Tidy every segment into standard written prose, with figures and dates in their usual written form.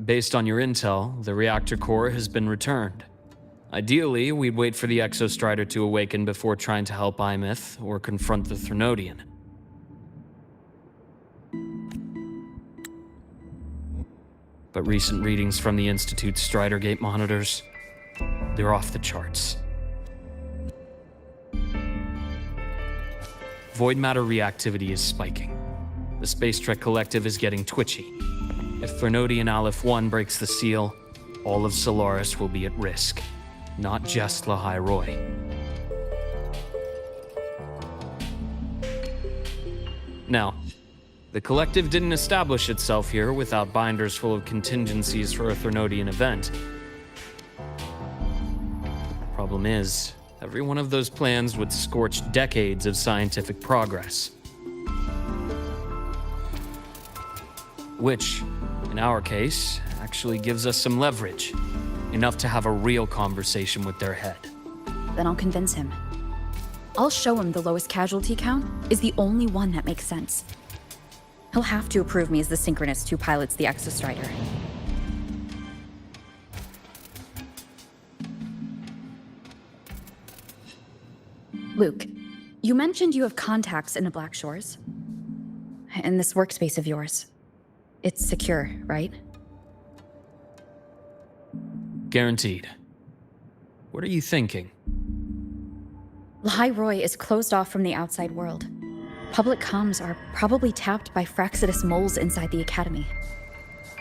based on your intel, the reactor core has been returned. Ideally, we'd wait for the Exostrider to awaken before trying to help Imith or confront the Threnodian. But recent readings from the Institute's Strider Gate monitors, they're off the charts. Void matter reactivity is spiking. The Space Trek Collective is getting twitchy. If Threnodian Aleph 1 breaks the seal, all of Solaris will be at risk. Not just Lahai Roy. Now, the Collective didn't establish itself here without binders full of contingencies for a Threnodian event. Problem is, every one of those plans would scorch decades of scientific progress. Which, in our case, actually gives us some leverage. Enough to have a real conversation with their head. Then I'll convince him. I'll show him the lowest casualty count is the only one that makes sense. He'll have to approve me as the synchronist who pilots the Exostrider. Luke, you mentioned you have contacts in the Black Shores. In this workspace of yours. It's secure, right? Guaranteed. What are you thinking? Lahai Roy is closed off from the outside world. Public comms are probably tapped by Fraxidus moles inside the Academy.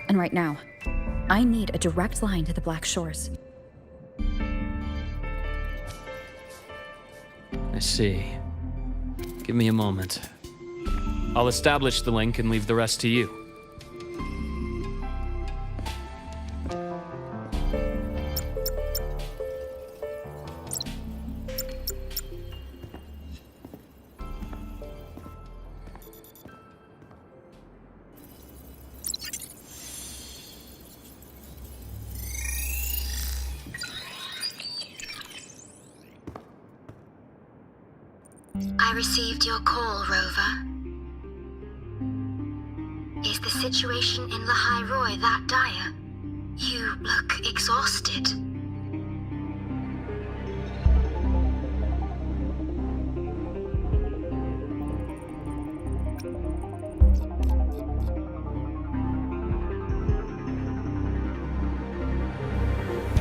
And right now, I need a direct line to the Black Shores. I see. Give me a moment. I'll establish the link and leave the rest to you. I received your call, Rover. Is the situation in Lahai Roy that dire? You look exhausted.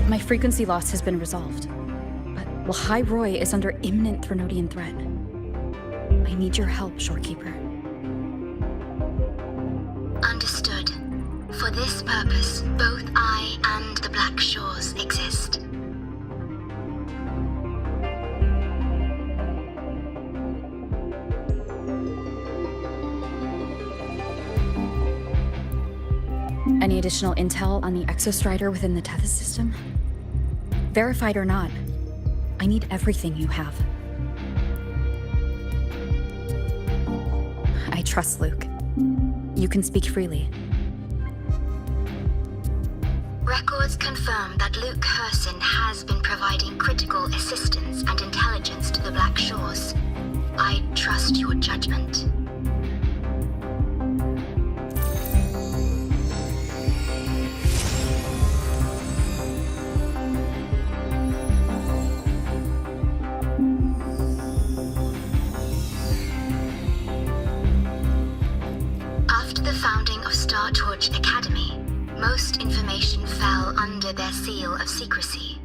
My frequency loss has been resolved, but Lahai Roy is under imminent Threnodian threat. I need your help, Shorekeeper. Understood. For this purpose, both I and the Black Shores exist. Any additional intel on the Exostrider within the Tethys system? Verified or not, I need everything you have. I trust Luke. You can speak freely. Records confirm that Luke Herson has been providing critical assistance and intelligence to the Black Shores. I trust your judgment. Torch Academy, most information fell under their seal of secrecy.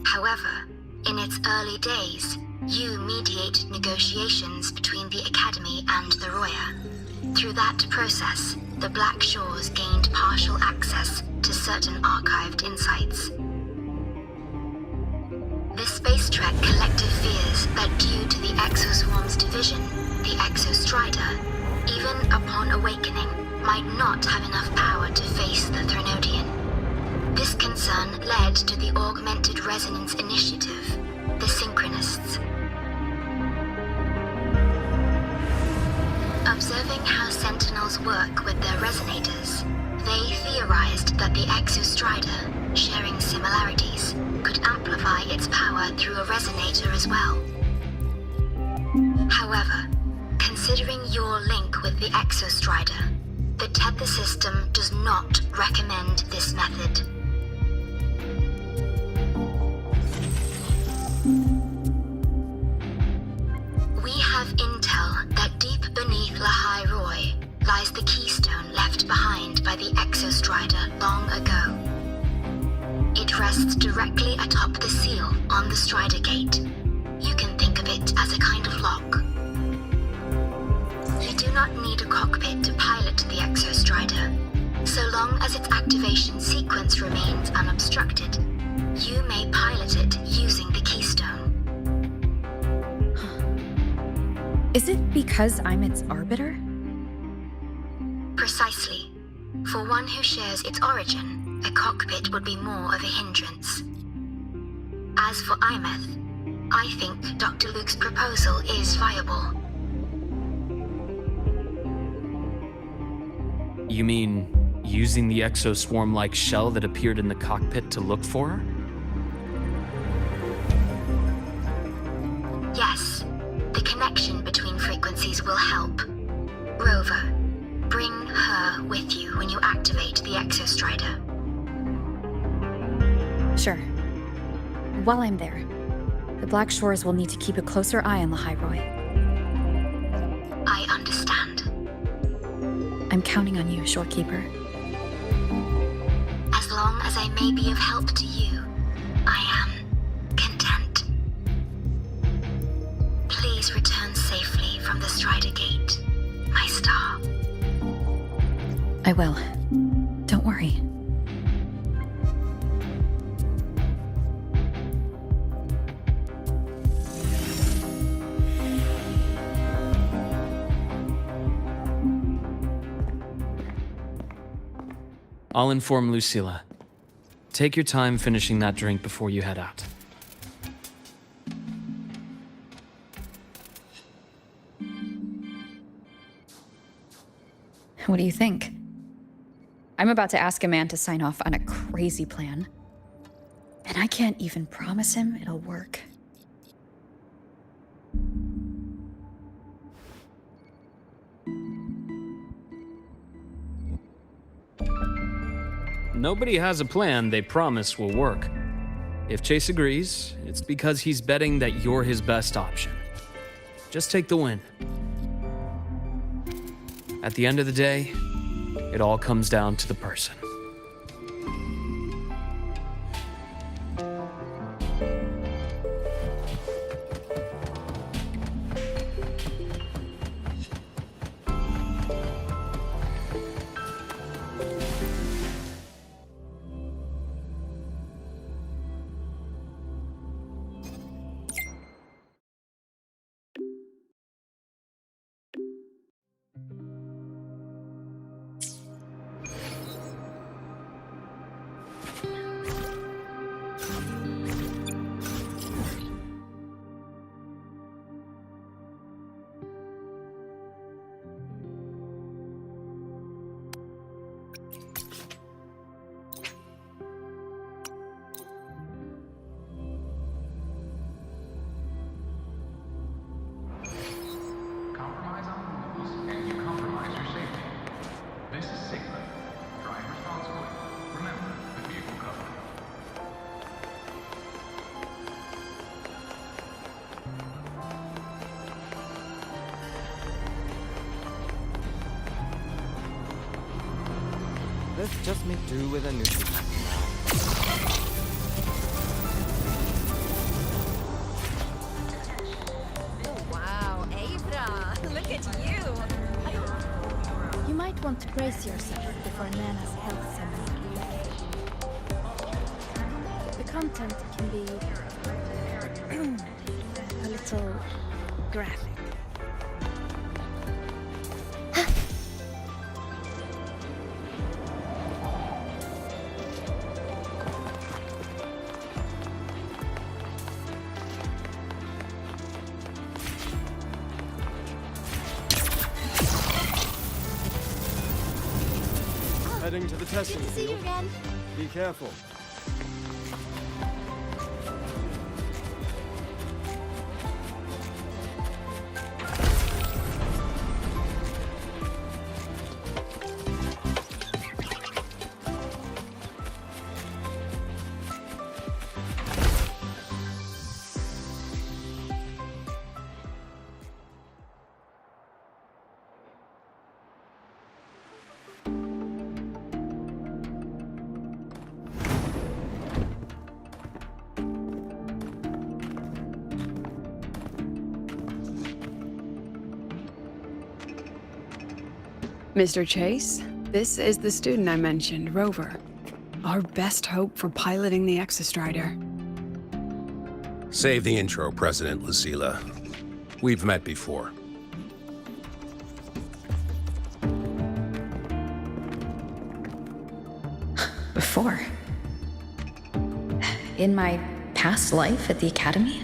However, in its early days, you mediated negotiations between the Academy and the Roya. Through that process, the Black Shores gained partial access to certain archived insights. The Space Trek Collective fears that due to the Exoswarm's division, the Exostrider, even upon awakening, might not have enough power to face the Threnodian. This concern led to the Augmented Resonance Initiative, the Synchronists. Observing how Sentinels work with their resonators, they theorized that the Exostrider, sharing similarities, could amplify its power through a resonator as well. However, considering your link with the Exostrider, The tether system does not recommend this method. We have intel that deep beneath Lahai Roy lies the keystone left behind by the Exostrider long ago. It rests directly atop the seal on the Strider Gate. You can think of it as a kind of lock. You do not need a cockpit to pilot the Exostrider. So long as its activation sequence remains unobstructed, you may pilot it using the keystone. Is it because I'm its arbiter? Precisely. For one who shares its origin, a cockpit would be more of a hindrance. As for Imeth, I think Dr. Luke's proposal is viable. You mean using the exoswarm-like shell that appeared in the cockpit to look for her? Yes, the connection between frequencies will help. Rover, bring her with you when you activate the Exostrider. Sure. While I'm there, the Black Shores will need to keep a closer eye on Lahai Roy. I understand. I'm counting on you, Shorekeeper. As long as I may be of help to you, I am content. Please return safely from the Strider Gate, my star. I will. Don't worry. I'll inform Lucilla. Take your time finishing that drink before you head out. What do you think? I'm about to ask a man to sign off on a crazy plan. And I can't even promise him it'll work. Nobody has a plan they promise will work. If Chase agrees, it's because he's betting that you're his best option. Just take the win. At the end of the day, it all comes down to the person. Compromise on rules, and you compromise your safety. This is Sigma. Drive responsibly. Remember the vehicle code. Let's just make do with a neutral. Wow, Abra, look at you! You might want to brace yourself before Nana's health summary. The content can be a little graphic. Heading to the testing Good to see you field. again. Be careful. Mr. Chase, this is the student I mentioned, Rover. Our best hope for piloting the Exostrider. Save the intro, President Lucila. We've met before. Before? In my past life at the Academy?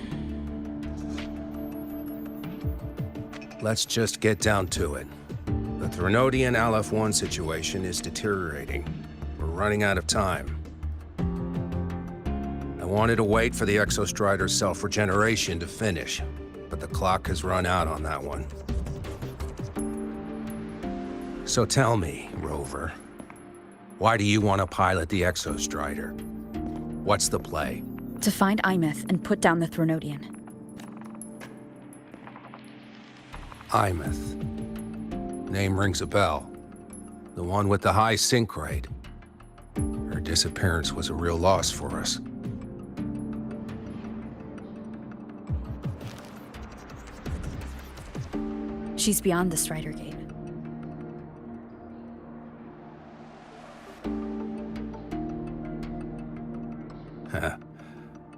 Let's just get down to it. The Threnodian Aleph-1 situation is deteriorating. We're running out of time. I wanted to wait for the Exostrider's self-regeneration to finish, but the clock has run out on that one. So tell me, Rover, why do you want to pilot the Exostrider? What's the play? To find Imeth and put down the Threnodian. Imeth. Name rings a bell. The one with the high sync rate. Her disappearance was a real loss for us. She's beyond the Strider Gate.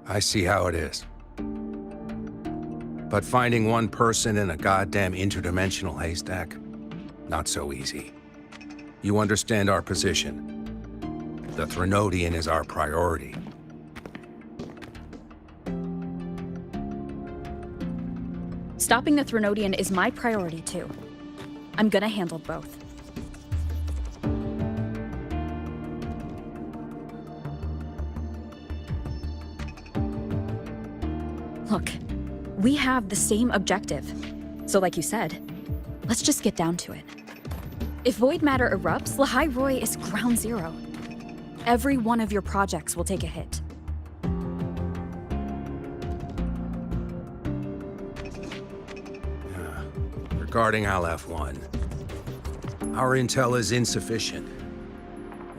I see how it is. But finding one person in a goddamn interdimensional haystack, not so easy. You understand our position. The Threnodian is our priority. Stopping the Threnodian is my priority too. I'm gonna handle both. Look, we have the same objective. So like you said, let's just get down to it. If void matter erupts, Lahai Roy is ground zero. Every one of your projects will take a hit. Regarding Aleph-1, our intel is insufficient.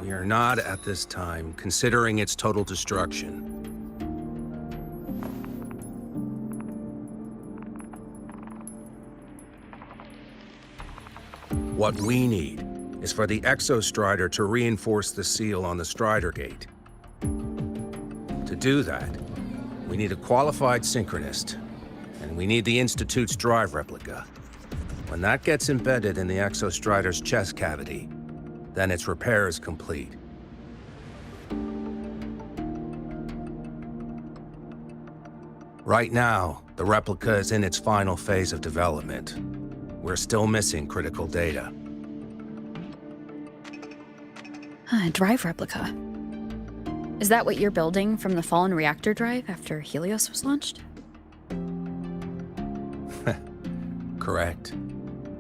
We are not, at this time, considering its total destruction. What we need is for the Exostrider to reinforce the seal on the Strider Gate. To do that, we need a qualified synchronist, and we need the Institute's drive replica. When that gets embedded in the Exostrider's chest cavity, then its repair is complete. Right now, the replica is in its final phase of development. We're still missing critical data. Drive replica. Is that what you're building from the fallen reactor drive after Helios was launched? Correct.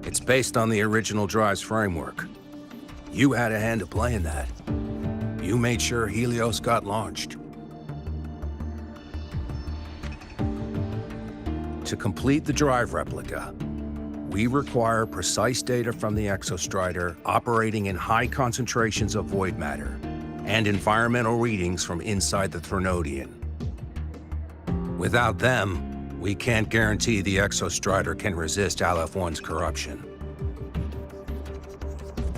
It's based on the original drive's framework. You had a hand to play in that. You made sure Helios got launched. To complete the drive replica, we require precise data from the Exostrider operating in high concentrations of void matter and environmental readings from inside the Threnodian. Without them, we can't guarantee the Exostrider can resist Aleph-1's corruption.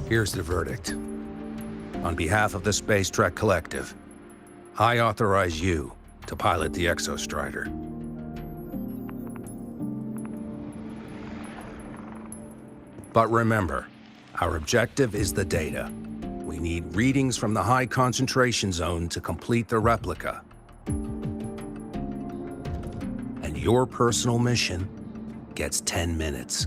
Here's the verdict. On behalf of the Space Trek Collective, I authorize you to pilot the Exostrider. But remember, our objective is the data. We need readings from the high concentration zone to complete the replica. And your personal mission gets 10 minutes.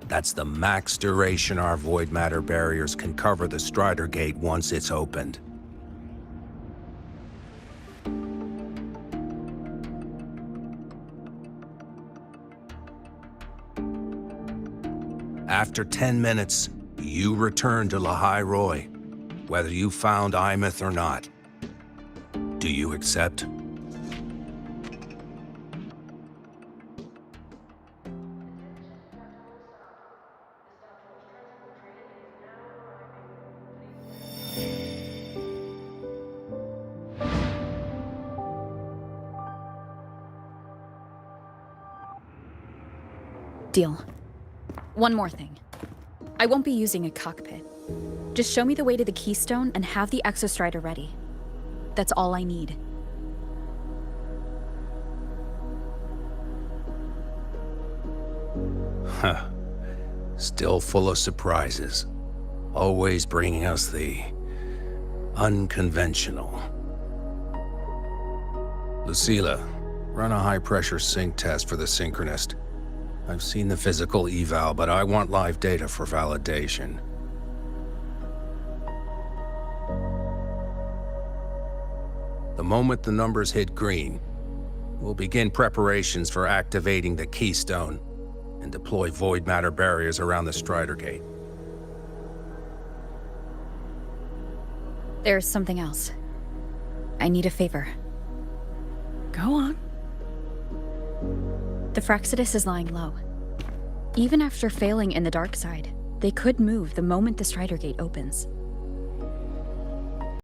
That's the max duration our void matter barriers can cover the Strider Gate once it's opened. After 10 minutes, you return to Lahai Roy, whether you found Imeth or not. Do you accept? Deal. One more thing. I won't be using a cockpit. Just show me the way to the Keystone and have the Exostrider ready. That's all I need. Huh. Still full of surprises. Always bringing us the unconventional. Lucilla, run a high-pressure sync test for the Synchronist. I've seen the physical eval, but I want live data for validation. The moment the numbers hit green, we'll begin preparations for activating the Keystone and deploy void matter barriers around the Strider Gate. There's something else. I need a favor. Go on. The Frexidus is lying low. Even after failing in the dark side, they could move the moment the Strider Gate opens.